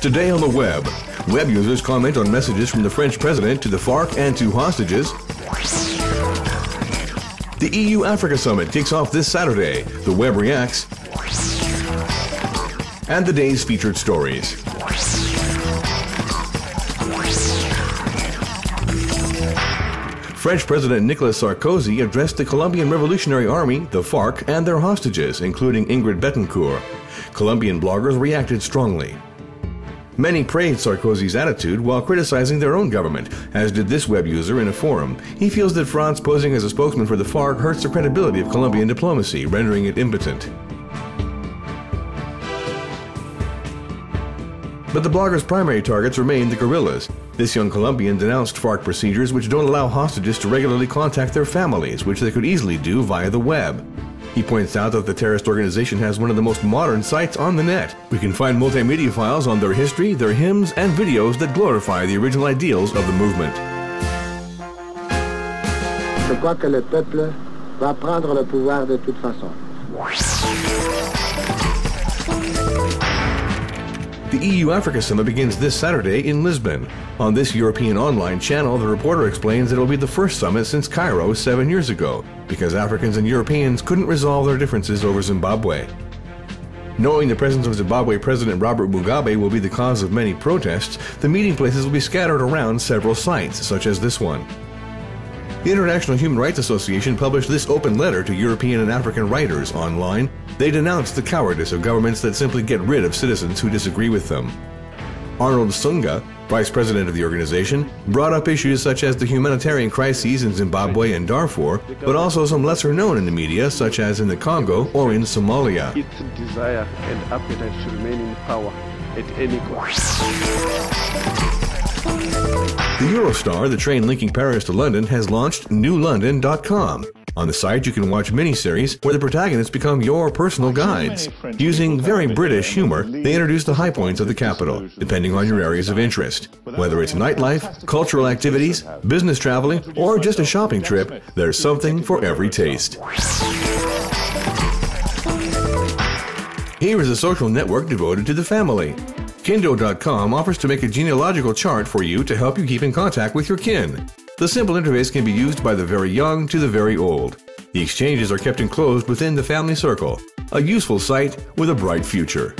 Today on the web, web users comment on messages from the French president to the FARC and to hostages. The EU-Africa Summit kicks off this Saturday. The web reacts. And the day's featured stories. French President Nicolas Sarkozy addressed the Colombian Revolutionary Army, the FARC, and their hostages, including Ingrid Betancourt. Colombian bloggers reacted strongly. Many praised Sarkozy's attitude while criticizing their own government, as did this web user in a forum. He feels that France posing as a spokesman for the FARC hurts the credibility of Colombian diplomacy, rendering it impotent. But the blogger's primary targets remain the guerrillas. This young Colombian denounced FARC procedures which don't allow hostages to regularly contact their families, which they could easily do via the web. He points out that the terrorist organization has one of the most modern sites on the net. We can find multimedia files on their history, their hymns, and videos that glorify the original ideals of the movement. Je crois que le peuple va prendre le pouvoir de toute façon. The EU-Africa Summit begins this Saturday in Lisbon. On this European online channel, the reporter explains that it will be the first summit since Cairo 7 years ago, because Africans and Europeans couldn't resolve their differences over Zimbabwe. Knowing the presence of Zimbabwe President Robert Mugabe will be the cause of many protests, the meeting places will be scattered around several sites, such as this one. The International Human Rights Association published this open letter to European and African writers online. They denounced the cowardice of governments that simply get rid of citizens who disagree with them. Arnold Sunga, vice president of the organization, brought up issues such as the humanitarian crises in Zimbabwe and Darfur, but also some lesser known in the media, such as in the Congo or in Somalia. Its desire and appetite to remain in power at any cost. The Eurostar, the train linking Paris to London, has launched newlondon.com. On the site, you can watch miniseries where the protagonists become your personal guides. Using very British humor, they introduce the high points of the capital, depending on your areas of interest. Whether it's nightlife, cultural activities, business traveling, or just a shopping trip, there's something for every taste. Here is a social network devoted to the family. Kindo.com offers to make a genealogical chart for you to help you keep in contact with your kin. The simple interface can be used by the very young to the very old. The exchanges are kept enclosed within the family circle. A useful site with a bright future.